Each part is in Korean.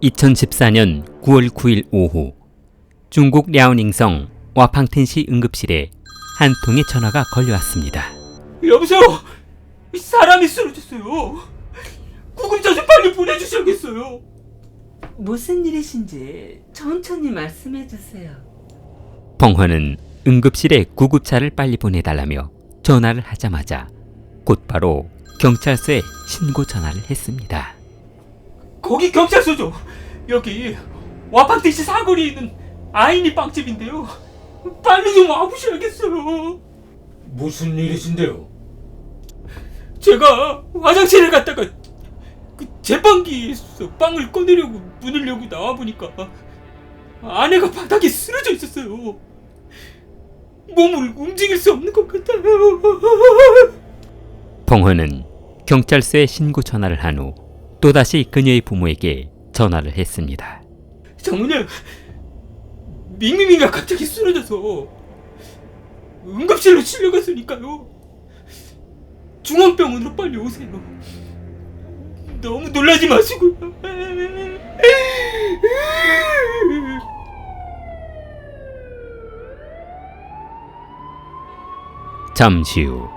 2014년 9월 9일 오후 중국 랴오닝성 와팡텐시 응급실에 한 통의 전화가 걸려왔습니다. 여보세요? 사람이 쓰러졌어요. 구급차 좀 빨리 보내주셔야겠어요. 무슨 일이신지 천천히 말씀해주세요. 펑허는 응급실에 구급차를 빨리 보내달라며 전화를 하자마자 곧바로 경찰서에 신고 전화를 했습니다. 거기 경찰서죠. 여기 와팡텐시 사거리에 있는 아이니 빵집인데요. 빨리 좀 와보셔야겠어요. 무슨 일이신데요? 제가 화장실에 갔다가 그 제빵기에서 빵을 꺼내려고 문을 열고 나와보니까 아내가 바닥에 쓰러져 있었어요. 몸을 움직일 수 없는 것 같아요. 펑허는 경찰서에 신고 전화를 한 후 또다시 그녀의 부모에게 전화를 했습니다. 장모님, 밍밍이가 갑자기 쓰러져서 응급실로 실려갔으니까요. 중앙병원으로 빨리 오세요. 너무 놀라지 마시고요. 잠시 후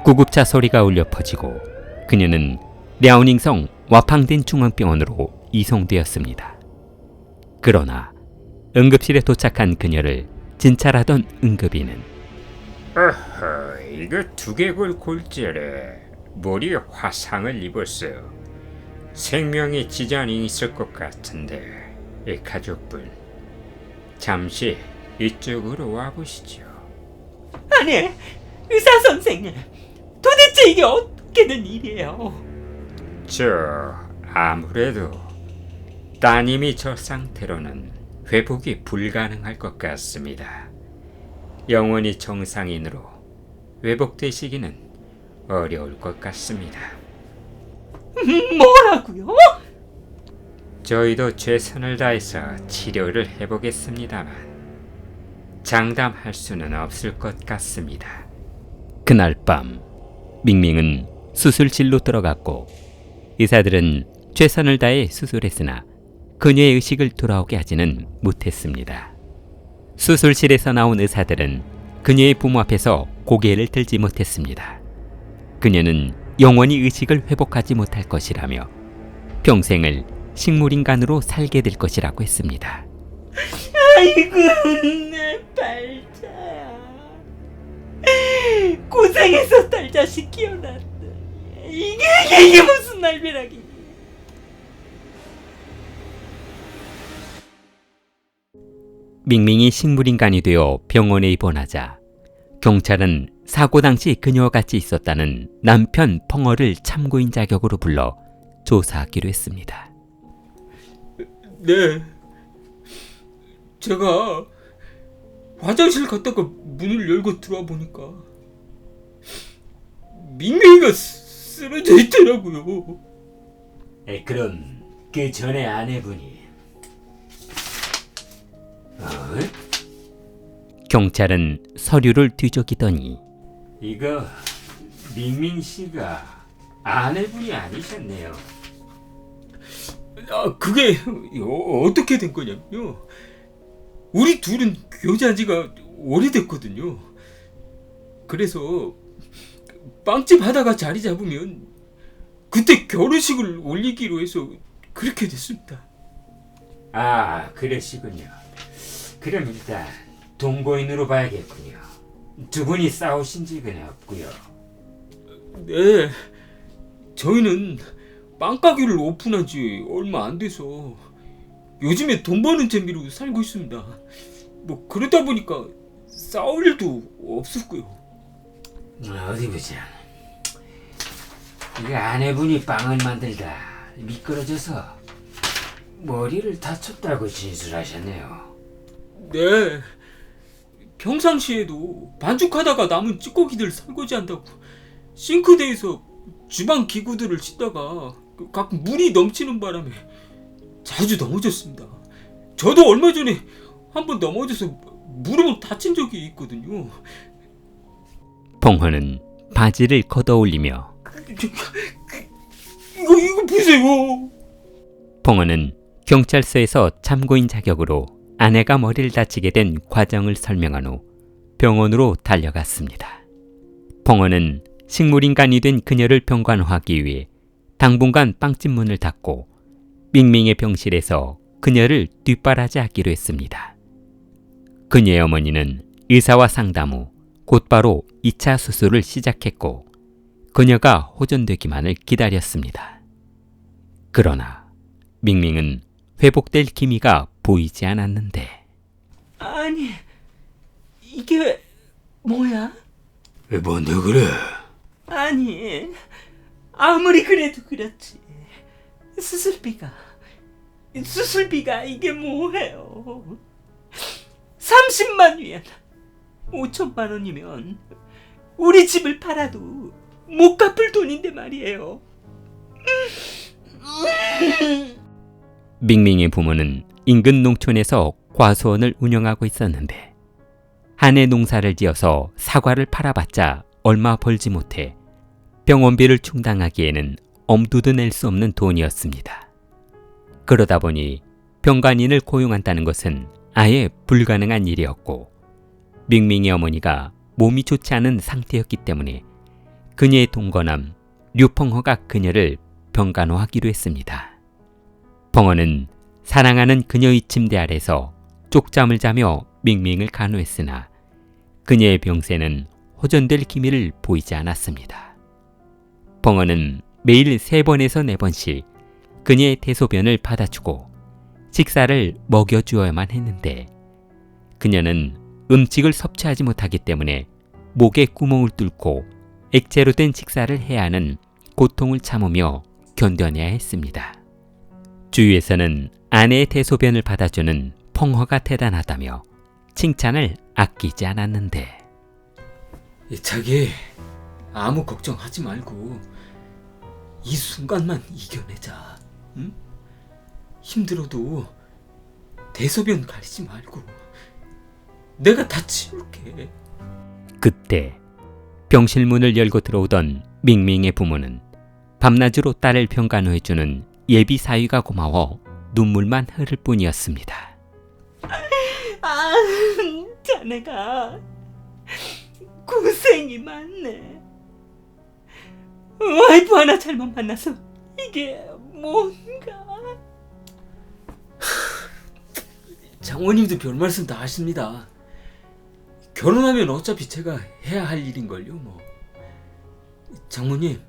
구급차 소리가 울려 퍼지고 그녀는 랴오닝성 와팡딘 중앙병원으로 이송되었습니다. 그러나 응급실에 도착한 그녀를 진찰하던 응급인은 어허, 이거 두개골 골절에 머리에 화상을 입었어요. 생명에 지장이 있을 것 같은데 이 가족분 잠시 이쪽으로 와보시죠. 아니, 의사 선생님, 도대체 이게 어떻게 된 일이에요? 아무래도 따님이 저 상태로는 회복이 불가능할 것 같습니다. 영원히 정상인으로 회복되시기는 어려울 것 같습니다. 뭐라고요? 저희도 최선을 다해서 치료를 해보겠습니다만 장담할 수는 없을 것 같습니다. 그날 밤 밍밍은 수술실로 들어갔고 의사들은 최선을 다해 수술했으나 그녀의 의식을 돌아오게 하지는 못했습니다. 수술실에서 나온 의사들은 그녀의 부모 앞에서 고개를 들지 못했습니다. 그녀는 영원히 의식을 회복하지 못할 것이라며 평생을 식물인간으로 살게 될 것이라고 했습니다. 아이고, 내 발자야. 고생해서 딸자식 키워놨더니 이게 무슨 날벼락이니. 밍밍이 식물인간이 되어 병원에 입원하자 경찰은 사고 당시 그녀와 같이 있었다는 남편 펑어를 참고인 자격으로 불러 조사하기로 했습니다. 네, 제가 화장실 갔다가 문을 열고 들어와 보니까 밍밍이가 쓰러져 있더라고요. 그럼 그 전에 아내분이 경찰은 서류를 뒤적이더니 이거 밍밍 씨가 아내분이 아니셨네요. 그게 어떻게 된 거냐면요. 우리 둘은 교제한 지가 오래됐거든요. 그래서 빵집 하다가 자리 잡으면 그때 결혼식을 올리기로 해서 그렇게 됐습니다. 그러시군요. 그럼 일단 동거인으로 봐야겠군요. 두 분이 싸우신 적은 없고요. 네, 저희는 빵가게를 오픈한 지 얼마 안 돼서 요즘에 돈 버는 재미로 살고 있습니다. 뭐 그러다 보니까 싸울 일도 없었고요. 어디 보자. 이거 아내분이 빵을 만들다 미끄러져서 머리를 다쳤다고 진술하셨네요. 네, 평상시에도 반죽하다가 남은 찌꺼기들 설거지한다고 싱크대에서 주방 기구들을 씻다가 가끔 물이 넘치는 바람에 자주 넘어졌습니다. 저도 얼마 전에 한번 넘어져서 무릎을 다친 적이 있거든요. 펑허는 바지를 걷어올리며 이거 보세요. 펑허는 경찰서에서 참고인 자격으로 아내가 머리를 다치게 된 과정을 설명한 후 병원으로 달려갔습니다. 펑어는 식물인간이 된 그녀를 병간호하기 위해 당분간 빵집 문을 닫고 밍밍의 병실에서 그녀를 뒷바라지하기로 했습니다. 그녀의 어머니는 의사와 상담 후 곧바로 2차 수술을 시작했고 그녀가 호전되기만을 기다렸습니다. 그러나 밍밍은 회복될 기미가 보이지 않았는데 아니, 이게 뭐야? 뭔데 그래? 아니, 아무리 그래도 그렇지. 수술비가 이게 뭐예요? 30만 위안, 5천만 원이면 우리 집을 팔아도 못 갚을 돈인데 말이에요. 밍밍의 부모는 인근 농촌에서 과수원을 운영하고 있었는데 한 해 농사를 지어서 사과를 팔아봤자 얼마 벌지 못해 병원비를 충당하기에는 엄두도 낼 수 없는 돈이었습니다. 그러다 보니 병간인을 고용한다는 것은 아예 불가능한 일이었고 밍밍의 어머니가 몸이 좋지 않은 상태였기 때문에 그녀의 동거남 류펑허가 그녀를 병간호하기로 했습니다. 펑허는 사랑하는 그녀의 침대 아래서 쪽잠을 자며 밍밍을 간호했으나 그녀의 병세는 호전될 기미를 보이지 않았습니다. 펑허는 매일 3번에서 4번씩 그녀의 대소변을 받아주고 식사를 먹여주어야만 했는데 그녀는 음식을 섭취하지 못하기 때문에 목에 구멍을 뚫고 액체로 된 식사를 해야 하는 고통을 참으며 견뎌내야 했습니다. 주위에서는 아내의 대소변을 받아주는 펑허가 대단하다며 칭찬을 아끼지 않았는데 자기 아무 걱정하지 말고 이 순간만 이겨내자. 응? 힘들어도 대소변 가리지 말고 내가 다 치울게. 그때 병실 문을 열고 들어오던 밍밍의 부모는 밤낮으로 딸을 병간호해주는 예비 사위가 고마워 눈물만 흐를 뿐이었습니다. 아, 자네가 고생이 많네. 와이프 하나 잘못 만나서 이게 뭔가. 장모님도 별 말씀 다 하십니다. 결혼하면 어차피 제가 해야 할 일인걸요 뭐. 장모님,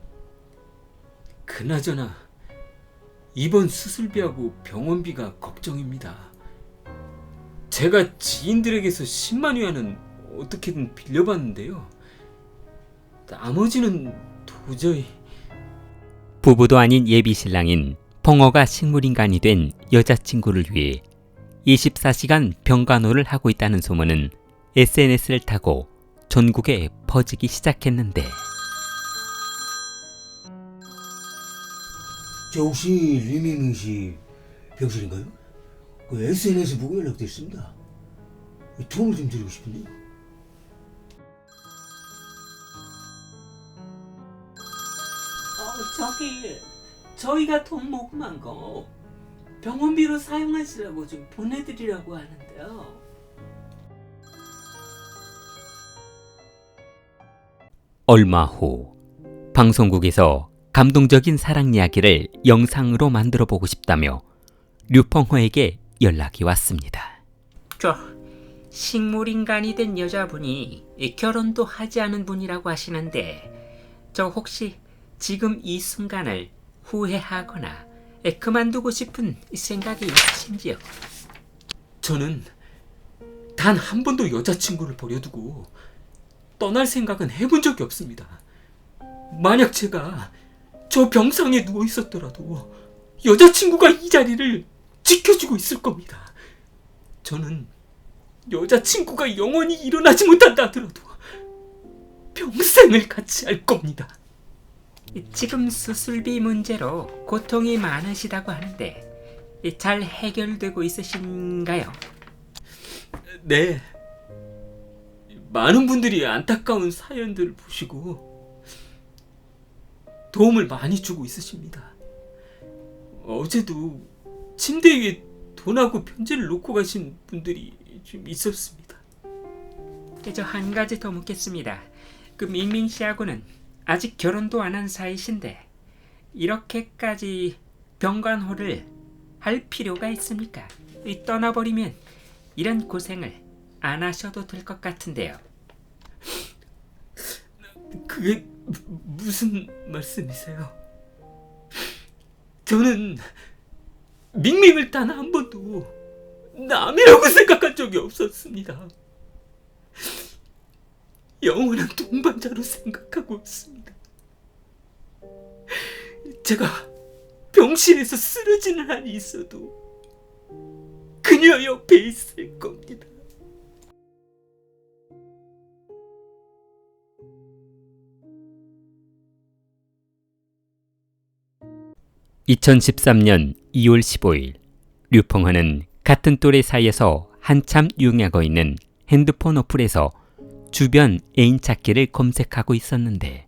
그나저나 이번 수술비하고 병원비가 걱정입니다. 제가 지인들에게서 10만 위안은 어떻게든 빌려봤는데요. 나머지는 도저히... 부부도 아닌 예비 신랑인 펑어가 식물인간이 된 여자친구를 위해 24시간 병간호를 하고 있다는 소문은 SNS를 타고 전국에 퍼지기 시작했는데 저 혹시 리밍밍 씨 병실인가요? 그 SNS 보고 연락드렸습니다. 도움을 좀 드리고 싶은데요. 저희가 돈 모금한 거 병원비로 사용하시라고 좀 보내드리라고 하는데요. 얼마 후 방송국에서 감동적인 사랑 이야기를 영상으로 만들어 보고 싶다며 류펑허에게 연락이 왔습니다. 저 식물인간이 된 여자분이 결혼도 하지 않은 분이라고 하시는데 저 혹시 지금 이 순간을 후회하거나 그만두고 싶은 생각이 있으신지요? 저는 단 한 번도 여자친구를 버려두고 떠날 생각은 해본 적이 없습니다. 만약 제가 저 병상에 누워 있었더라도 여자친구가 이 자리를 지켜주고 있을 겁니다. 저는 여자친구가 영원히 일어나지 못한다 하더라도 평생을 같이 할 겁니다. 지금 수술비 문제로 고통이 많으시다고 하는데 잘 해결되고 있으신가요? 네. 많은 분들이 안타까운 사연들을 보시고 도움을 많이 주고 있으십니다. 어제도 침대 위에 돈하고 편지를 놓고 가신 분들이 좀 있었습니다. 저 한 가지 더 묻겠습니다. 그 밍밍 씨하고는 아직 결혼도 안 한 사이신데 이렇게까지 병간호를 할 필요가 있습니까? 떠나버리면 이런 고생을 안 하셔도 될 것 같은데요. 그게 무슨 말씀이세요? 저는 밍밍을 단 한 번도 남이라고 생각한 적이 없었습니다. 영원한 동반자로 생각하고 있습니다. 제가 병실에서 쓰러지는 한이 있어도 그녀 옆에 있을 겁니다. (2013년 2월 15일) 류펑허는 같은 또래 사이에서 한참 유행하고 있는 핸드폰 어플에서 주변 애인 찾기를 검색하고 있었는데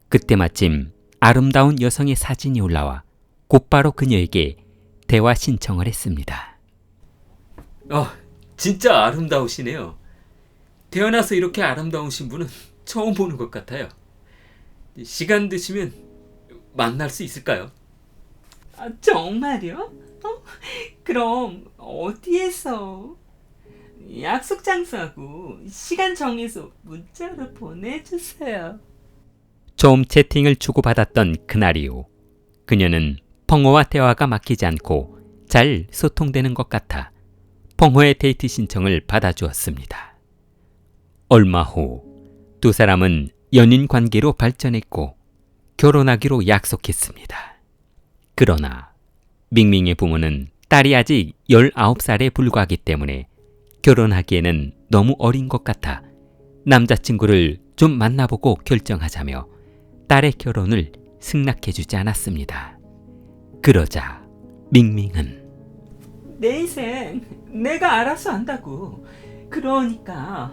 그때 마침 아름다운 여성의 사진이 올라와 곧바로 그녀에게 대화 신청을 했습니다. 진짜 아름다우시네요. 태어나서 이렇게 아름다우신 분은 처음 보는 것 같아요. 시간 되시면 만날 수 있을까요? 정말요? 그럼 어디에서? 약속 장소하고 시간 정해서 문자로 보내주세요. 처음 채팅을 주고받았던 그날 이후 그녀는 펑호와 대화가 막히지 않고 잘 소통되는 것 같아 펑호의 데이트 신청을 받아주었습니다. 얼마 후 두 사람은 연인 관계로 발전했고 결혼하기로 약속했습니다. 그러나 밍밍의 부모는 딸이 아직 19살에 불과하기 때문에 결혼하기에는 너무 어린 것 같아 남자친구를 좀 만나보고 결정하자며 딸의 결혼을 승낙해주지 않았습니다. 그러자 밍밍은 내 인생 내가 알아서 한다고. 그러니까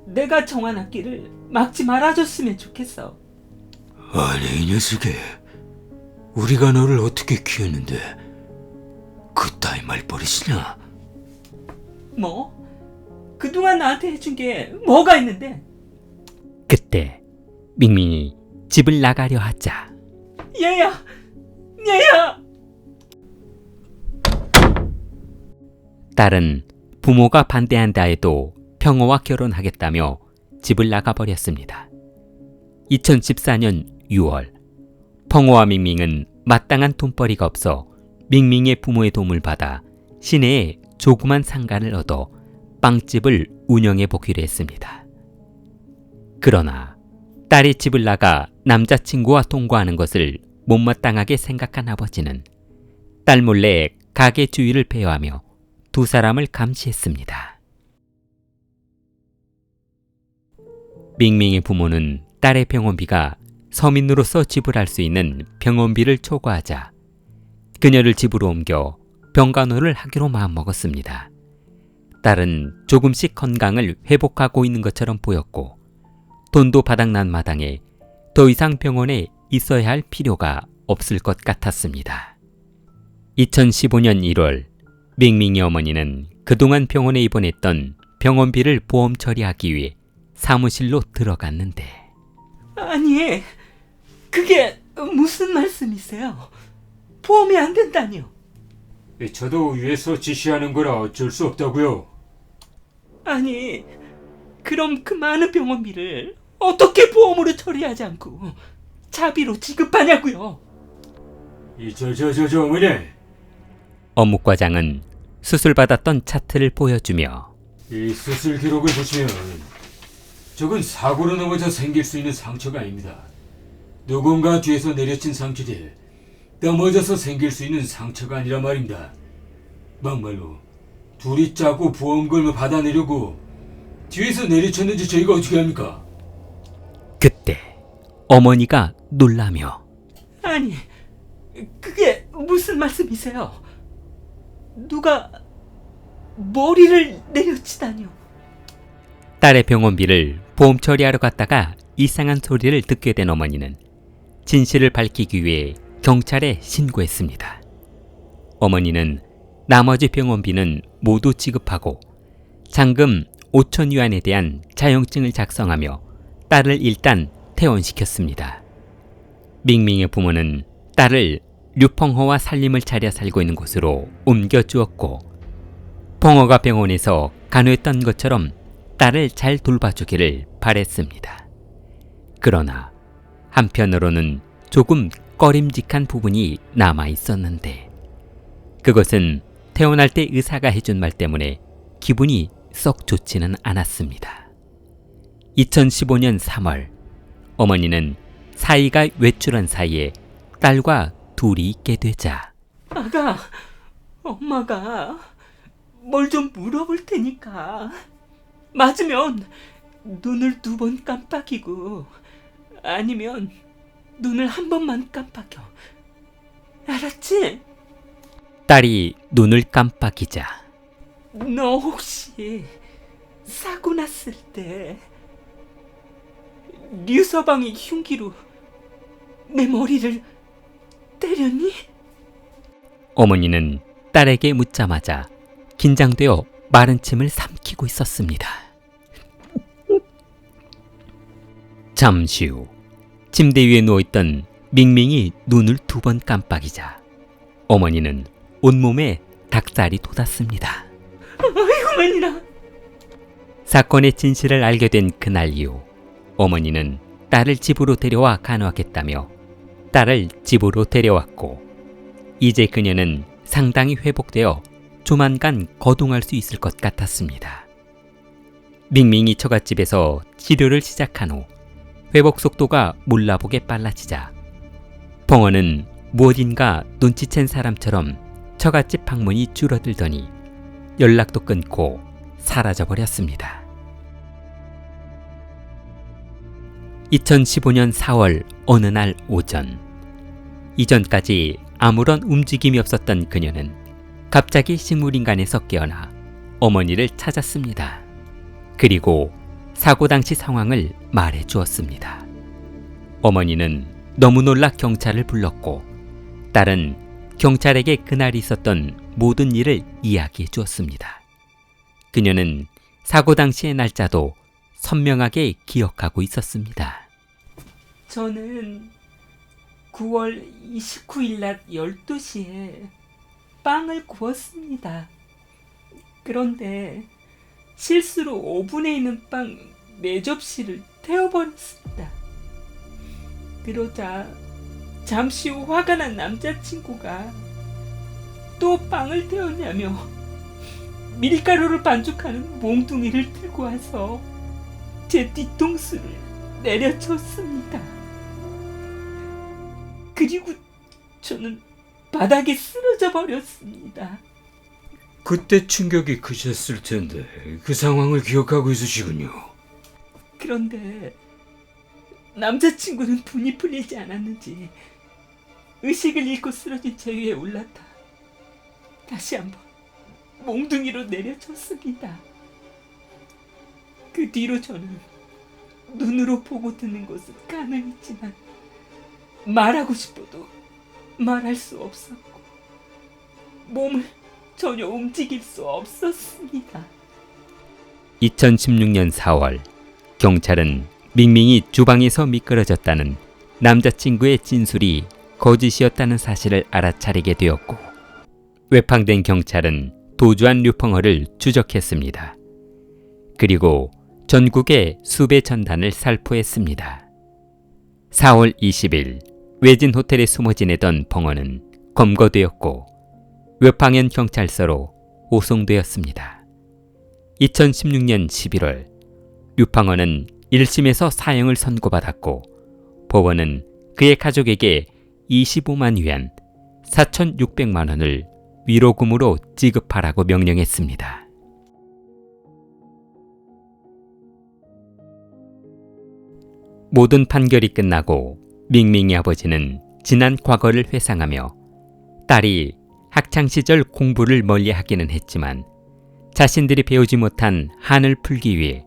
내가 정한 앞길을 막지 말아줬으면 좋겠어. 아니 이 녀석이 우리가 너를 어떻게 키웠는데 그따위 말버릇이냐? 뭐? 그동안 나한테 해준 게 뭐가 있는데? 그때 밍밍이 집을 나가려 하자 얘야! 딸은 부모가 반대한다 해도 평호와 결혼하겠다며 집을 나가버렸습니다. 2014년 6월 펑호와 밍밍은 마땅한 돈벌이가 없어 밍밍의 부모의 도움을 받아 시내에 조그만 상가를 얻어 빵집을 운영해 보기로 했습니다. 그러나 딸이 집을 나가 남자친구와 동거하는 것을 못마땅하게 생각한 아버지는 딸 몰래 가게 주위를 배회하며 두 사람을 감시했습니다. 밍밍의 부모는 딸의 병원비가 서민으로서 지불할 수 있는 병원비를 초과하자 그녀를 집으로 옮겨 병간호를 하기로 마음먹었습니다. 딸은 조금씩 건강을 회복하고 있는 것처럼 보였고 돈도 바닥난 마당에 더 이상 병원에 있어야 할 필요가 없을 것 같았습니다. 2015년 1월 밍밍의 어머니는 그동안 병원에 입원했던 병원비를 보험 처리하기 위해 사무실로 들어갔는데 아니, 그게 무슨 말씀이세요? 보험이 안 된다니요. 저도 위에서 지시하는 거라 어쩔 수 없다고요. 아니, 그럼 그 많은 병원비를 어떻게 보험으로 처리하지 않고 자비로 지급하냐고요? 저 어머니, 어묵과장은 수술받았던 차트를 보여주며 이 수술 기록을 보시면 저건 사고로 넘어져 생길 수 있는 상처가 아닙니다. 누군가 뒤에서 내려친 상처지 넘어져서 생길 수 있는 상처가 아니란 말입니다. 막말로 둘이 짜고 보험금을 받아내려고 뒤에서 내리쳤는지 저희가 어떻게 합니까? 그때 어머니가 놀라며 아니, 그게 무슨 말씀이세요? 누가 머리를 내려치다니요? 딸의 병원비를 보험 처리하러 갔다가 이상한 소리를 듣게 된 어머니는 진실을 밝히기 위해 경찰에 신고했습니다. 어머니는 나머지 병원비는 모두 지급하고 잔금 5천 유안에 대한 자격증을 작성하며 딸을 일단 퇴원시켰습니다. 밍밍의 부모는 딸을 류펑허와 살림을 차려 살고 있는 곳으로 옮겨주었고 펑허가 병원에서 간호했던 것처럼 딸을 잘 돌봐주기를 바랬습니다. 그러나 한편으로는 조금 꺼림직한 부분이 남아 있었는데 그것은 태어날 때 의사가 해준 말 때문에 기분이 썩 좋지는 않았습니다. 2015년 3월 어머니는 사이가 외출한 사이에 딸과 둘이 있게 되자 아가, 엄마가 뭘 좀 물어볼 테니까 맞으면 눈을 2번 깜빡이고 아니면 눈을 한 번만 깜빡여. 알았지? 딸이 눈을 깜빡이자 너 혹시 사고 났을 때 류서방이 흉기로 내 머리를 때렸니? 어머니는 딸에게 묻자마자 긴장되어 마른 침을 삼키고 있었습니다. 잠시 후 침대 위에 누워있던 밍밍이 눈을 2번 깜빡이자 어머니는 온몸에 닭살이 돋았습니다. 아이고만이나. 사건의 진실을 알게 된 그날 이후 어머니는 딸을 집으로 데려와 간호하겠다며 딸을 집으로 데려왔고 이제 그녀는 상당히 회복되어 조만간 거동할 수 있을 것 같았습니다. 밍밍이 처갓집에서 치료를 시작한 후 회복 속도가 몰라보게 빨라지자 펑어는 무엇인가 눈치챈 사람처럼 처갓집 방문이 줄어들더니 연락도 끊고 사라져버렸습니다. 2015년 4월 어느 날 오전 이전까지 아무런 움직임이 없었던 그녀는 갑자기 식물인간에서 깨어나 어머니를 찾았습니다. 그리고 사고 당시 상황을 말해 주었습니다. 어머니는 너무 놀라 경찰을 불렀고 딸은 경찰에게 그날 있었던 모든 일을 이야기해 주었습니다. 그녀는 사고 당시의 날짜도 선명하게 기억하고 있었습니다. 저는 9월 29일 낮 12시에 빵을 구웠습니다. 그런데 실수로 오븐에 있는 빵 4접시를 태워버렸습니다. 그러자 잠시 후 화가 난 남자친구가 또 빵을 태웠냐며 밀가루를 반죽하는 몽둥이를 들고 와서 제 뒤통수를 내려쳤습니다. 그리고 저는 바닥에 쓰러져 버렸습니다. 그때 충격이 크셨을 텐데 그 상황을 기억하고 있으시군요. 그런데 남자친구는 분이 풀리지 않았는지 의식을 잃고 쓰러진 제 위에 올랐다 다시 한번 몽둥이로 내려쳤습니다. 그 뒤로 저는 눈으로 보고 듣는 것은 가능했지만 말하고 싶어도 말할 수 없었고 몸을 전혀 움직일 수 없었습니다. 2016년 4월 경찰은 밍밍이 주방에서 미끄러졌다는 남자친구의 진술이 거짓이었다는 사실을 알아차리게 되었고 외팡된 경찰은 도주한 류펑어를 추적했습니다. 그리고 전국의 수배 전단을 살포했습니다. 4월 20일 외진 호텔에 숨어 지내던 펑어는 검거되었고 외팡현 경찰서로 호송되었습니다. 2016년 11월 류팡어는 1심에서 사형을 선고받았고 법원은 그의 가족에게 25만 위안 4,600만 원을 위로금으로 지급하라고 명령했습니다. 모든 판결이 끝나고 밍밍이 아버지는 지난 과거를 회상하며 딸이 학창시절 공부를 멀리하기는 했지만 자신들이 배우지 못한 한을 풀기 위해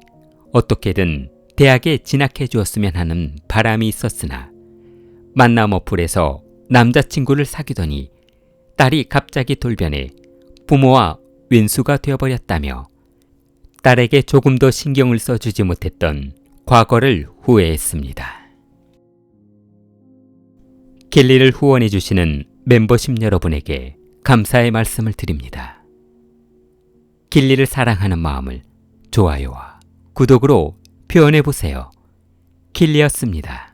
어떻게든 대학에 진학해 주었으면 하는 바람이 있었으나 만남 어플에서 남자친구를 사귀더니 딸이 갑자기 돌변해 부모와 왼수가 되어버렸다며 딸에게 조금 더 신경을 써주지 못했던 과거를 후회했습니다. 킬리를 후원해주시는 멤버십 여러분에게 감사의 말씀을 드립니다. 킬리를 사랑하는 마음을 좋아요와 구독으로 표현해보세요. 킬리였습니다.